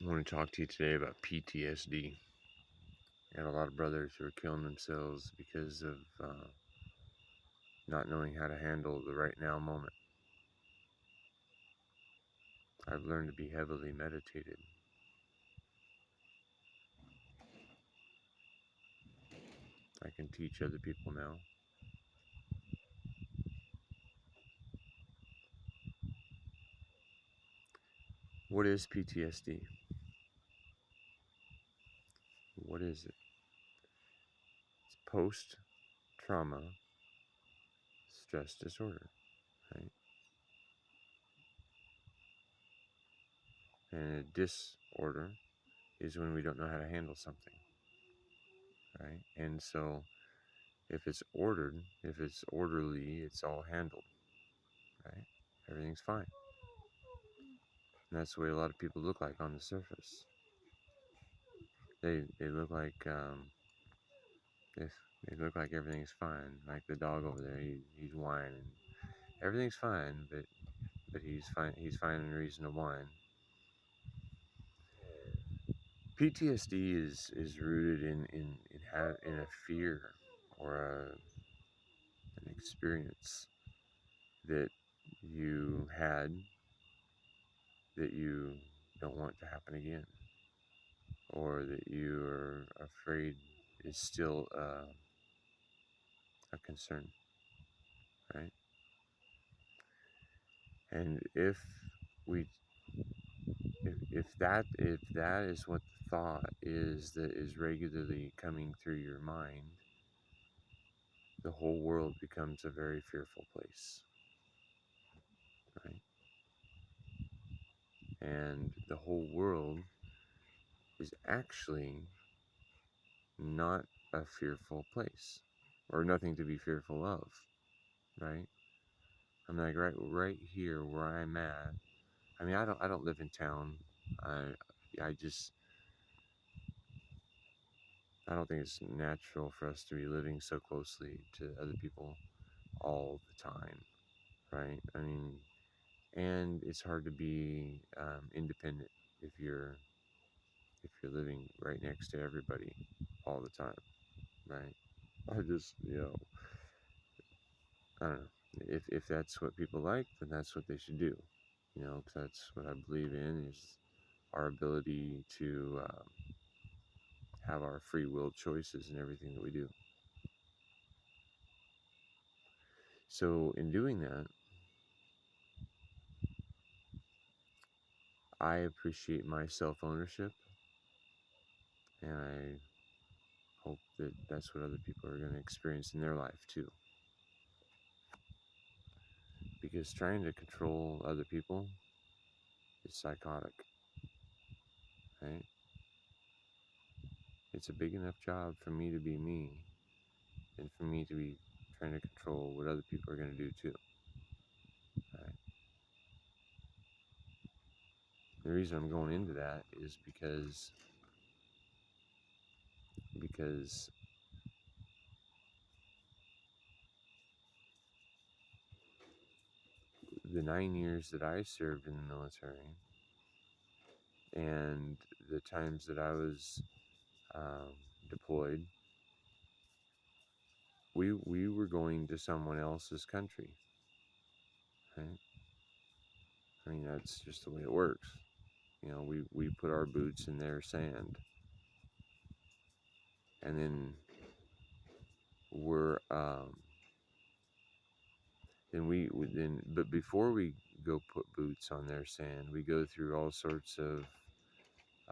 I want to talk to you today about PTSD. I got a lot of brothers who are killing themselves because of not knowing how to handle the right now moment. I've learned to be heavily meditated. I can teach other people now. What is PTSD? What is it? It's post-trauma stress disorder, right? And a disorder is when we don't know how to handle something, right? And so if it's ordered, if it's orderly, it's all handled, right? Everything's fine. And that's the way a lot of people look like on the surface. They look like they, they look like everything's fine. Like the dog over there, he's whining. Everything's fine, but he's fine. He's finding a reason to whine. PTSD is rooted in a fear or an experience that you had that you don't want to happen again, or that you are afraid is still a concern, right? And we if that is what the thought is that is regularly coming through your mind, the whole world becomes a very fearful place, right? And the whole world is actually not a fearful place, or nothing to be fearful of, right? I'm like right here where I'm at. I mean, I don't live in town. I just I don't think it's natural for us to be living so closely to other people all the time, right? I mean, and it's hard to be independent if you're living right next to everybody all the time, right? I just, I don't know. If that's what people like, then that's what they should do, because that's what I believe in is our ability to have our free will choices in everything that we do. So in doing that, I appreciate my self-ownership, and I hope that that's what other people are going to experience in their life too. Because trying to control other people is psychotic, right? It's a big enough job for me to be me and for me to be trying to control what other people are going to do too, right? The reason I'm going into that is because the 9 years that I served in the military and the times that I was deployed, we were going to someone else's country, right? I mean, that's just the way it works. We put our boots in their sand, and then we're but before we go put boots on their sand, we go through all sorts of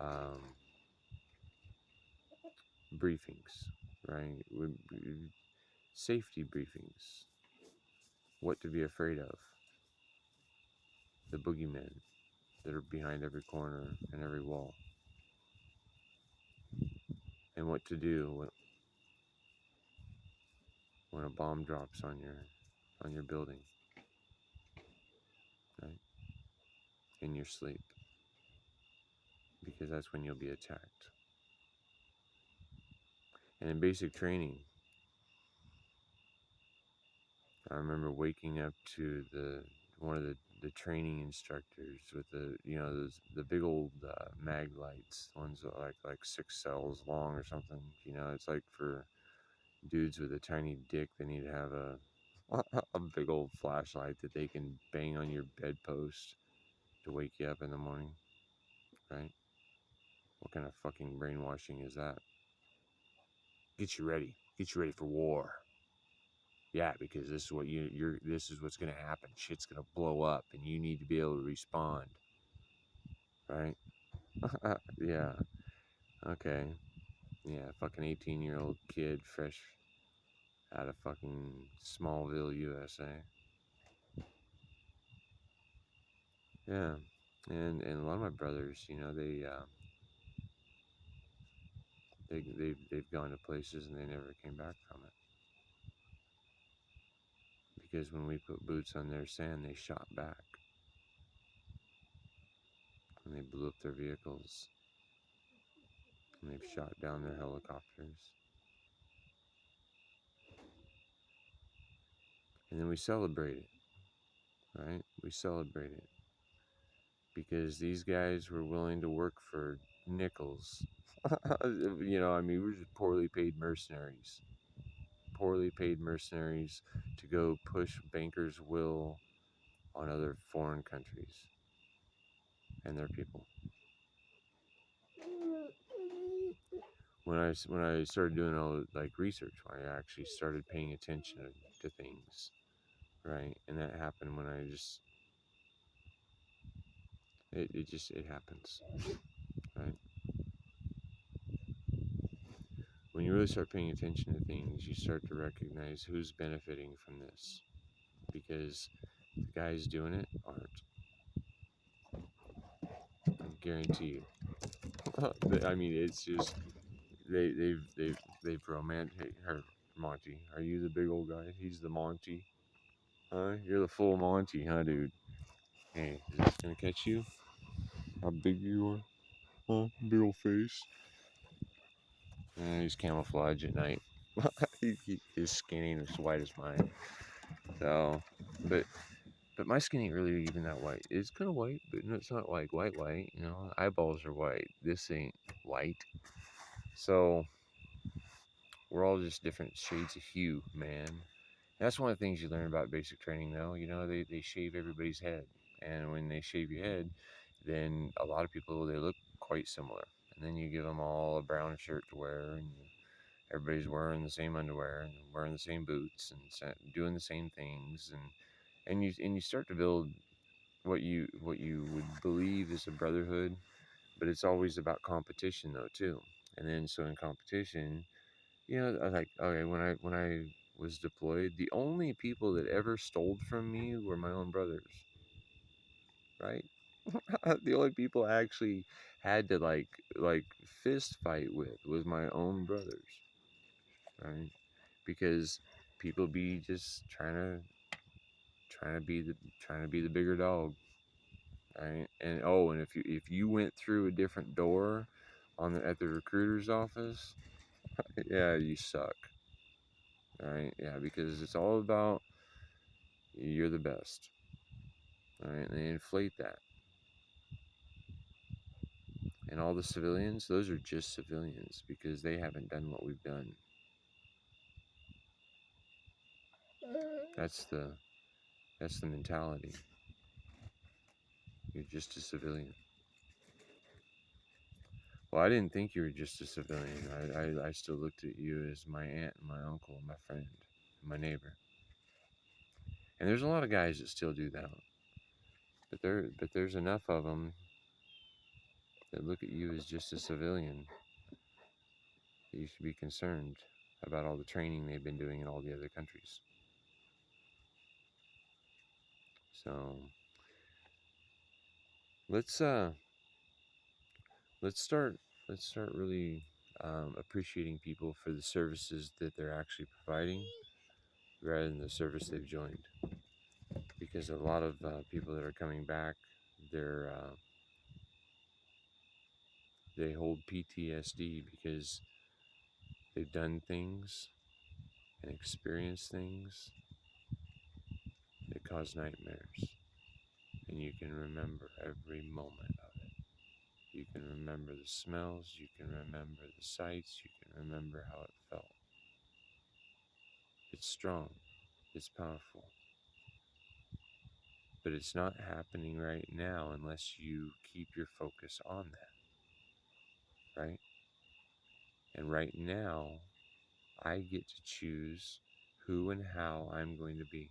um, briefings, right? Safety briefings, what to be afraid of, the boogeymen that are behind every corner and every wall, and what to do when a bomb drops on your building, right? In your sleep, because that's when you'll be attacked. And in basic training, I remember waking up to one of the the training instructors with the the big old mag lights, ones that are like 6 cells long or something. It's like for dudes with a tiny dick. They need to have a big old flashlight that they can bang on your bedpost to wake you up in the morning, right? What kind of fucking brainwashing is that? Get you ready for war. Yeah, because this is what this is what's gonna happen. Shit's gonna blow up, and you need to be able to respond, right? Yeah. Okay. Yeah. Fucking 18-year-old kid, fresh out of fucking Smallville, USA. Yeah. And a lot of my brothers, they've gone to places and they never came back from it, because when we put boots on their sand, they shot back and they blew up their vehicles and they've shot down their helicopters. And then we celebrate it, right? We celebrate it because these guys were willing to work for nickels. We're just poorly paid mercenaries. Poorly paid mercenaries to go push bankers' will on other foreign countries and their people. When I started doing all like research, when I actually started paying attention to things, right? And that happened when I just it happens, right? When you really start paying attention to things, you start to recognize who's benefiting from this, because the guys doing it aren't. I guarantee you. I mean, it's just they've romantic. Hey, her Monty, are you the big old guy? He's the Monty. Huh? You're the full Monty, huh, dude? Hey, is this gonna catch you? How big you are? Huh? Big old face. He's camouflage at night. His skin ain't as white as mine. So, but my skin ain't really even that white. It's kind of white, but no, it's not like white. Eyeballs are white. This ain't white. So we're all just different shades of hue, man. That's one of the things you learn about basic training, though. They shave everybody's head, and when they shave your head, then a lot of people, they look quite similar. And then you give them all a brown shirt to wear, and everybody's wearing the same underwear and wearing the same boots and doing the same things, and you start to build what you would believe is a brotherhood, but it's always about competition though too. And then so in competition, I like, okay, when I was deployed, the only people that ever stole from me were my own brothers, right? The only people I actually had to like fist fight with was my own brothers, right? Because people be just trying to be the bigger dog, right? And and if you went through a different door at the recruiter's office, yeah, you suck, right? Yeah, because it's all about you're the best, right? And they inflate that. And all the civilians, those are just civilians because they haven't done what we've done. That's the mentality. You're just a civilian. Well, I didn't think you were just a civilian. I still looked at you as my aunt and my uncle and my friend and my neighbor. And there's a lot of guys that still do that. But there's enough of them that look at you as just a civilian that you should be concerned about all the training they've been doing in all the other countries. So let's let's start really appreciating people for the services that they're actually providing rather than the service they've joined, because a lot of people that are coming back, they hold PTSD because they've done things and experienced things that cause nightmares. and you can remember every moment of it. You can remember the smells, you can remember the sights, you can remember how it felt. It's strong, it's powerful, but it's not happening right now unless you keep your focus on that, right? And right now, I get to choose who and how I'm going to be.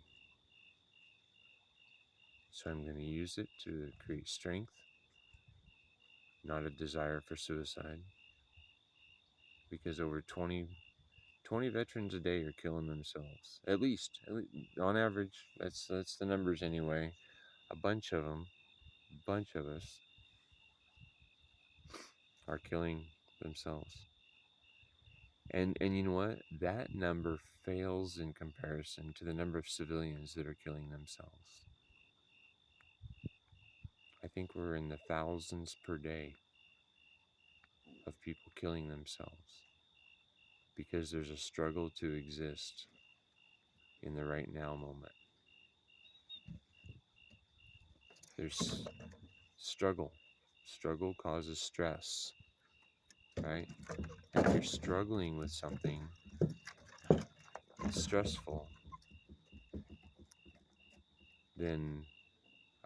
So I'm going to use it to create strength, not a desire for suicide, because over 20 veterans a day are killing themselves. At least on average, that's the numbers anyway. A bunch of us are killing themselves. And you know what? That number fails in comparison to the number of civilians that are killing themselves. I think we're in the thousands per day of people killing themselves because there's a struggle to exist in the right now moment. There's struggle. Struggle causes stress, right? If you're struggling with something stressful, then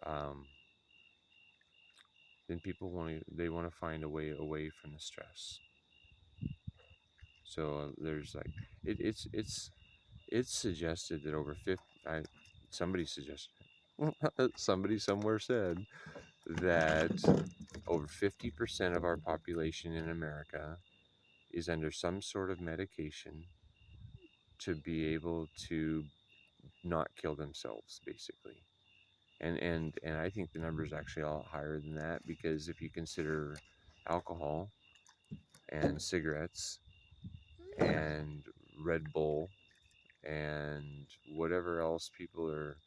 um, people want to find a way away from the stress. So there's like it's suggested that over 50. Somebody suggested somebody somewhere said that over 50% of our population in America is under some sort of medication to be able to not kill themselves, basically. And I think the number is actually a lot higher than that, because if you consider alcohol and cigarettes and Red Bull and whatever else people are,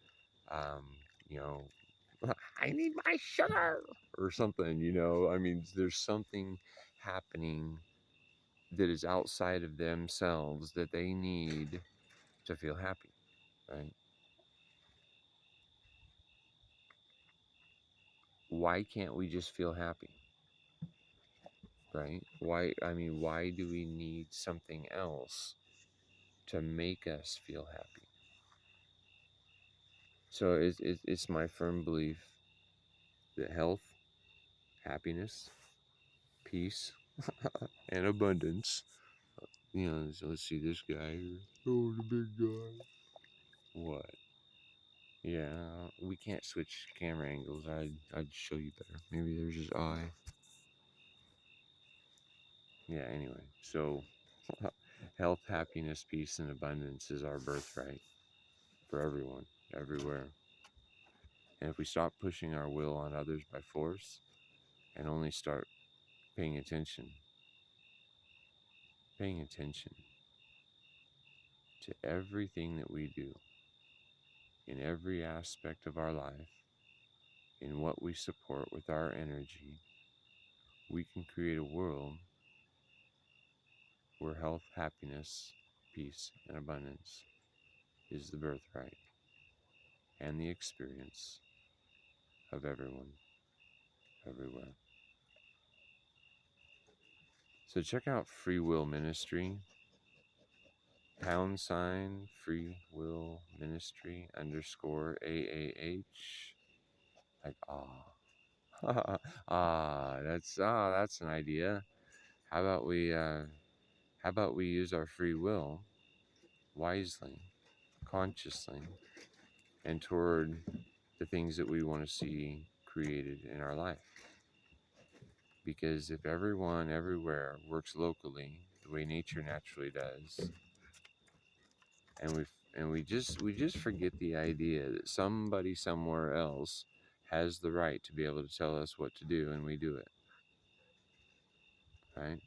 um, you know, I need my sugar or something, I mean, there's something happening that is outside of themselves that they need to feel happy, right? Why can't we just feel happy, right? Why do we need something else to make us feel happy? So it's my firm belief that health, happiness, peace, and abundance, so let's see this guy here. Oh, the big guy. What? Yeah, we can't switch camera angles. I'd show you better. Maybe there's his eye. Yeah, anyway. So health, happiness, peace, and abundance is our birthright for everyone, everywhere. And if we stop pushing our will on others by force and only start paying attention to everything that we do, in every aspect of our life, in what we support with our energy, we can create a world where health, happiness, peace, and abundance is the birthright and the experience of everyone, everywhere. So check out Free Will Ministry, # Free Will Ministry _AAH. Like, that's an idea. How about we use our free will wisely, consciously, and toward the things that we want to see created in our life? Because if everyone everywhere works locally the way nature naturally does, and we just forget the idea that somebody somewhere else has the right to be able to tell us what to do, and we do it, right?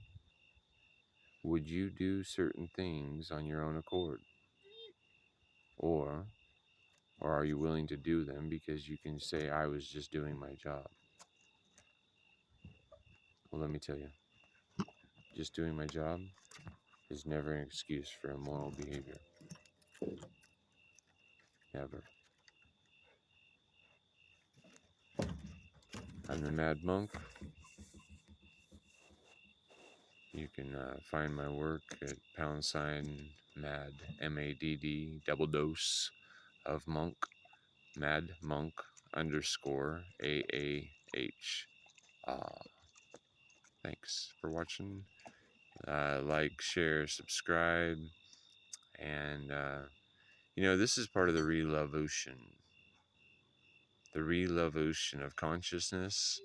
Would you do certain things on your own accord, or are you willing to do them because you can say, I was just doing my job? Well, let me tell you, just doing my job is never an excuse for immoral behavior. Never. I'm the Mad Monk. You can find my work at #Mad, MADD, double dose of monk, Mad Monk _AAH. Thanks for watching. Like, share, subscribe, and this is part of the revolution of consciousness,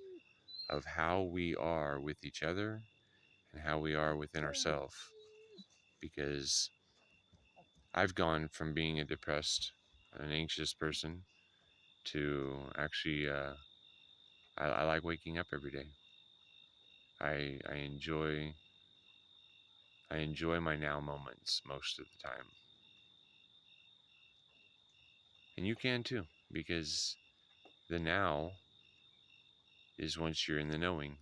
of how we are with each other and how we are within ourselves. Because I've gone from being a depressed, an anxious person to actually, I like waking up every day. I enjoy my now moments most of the time. And you can too, because the now is once you're in the knowing.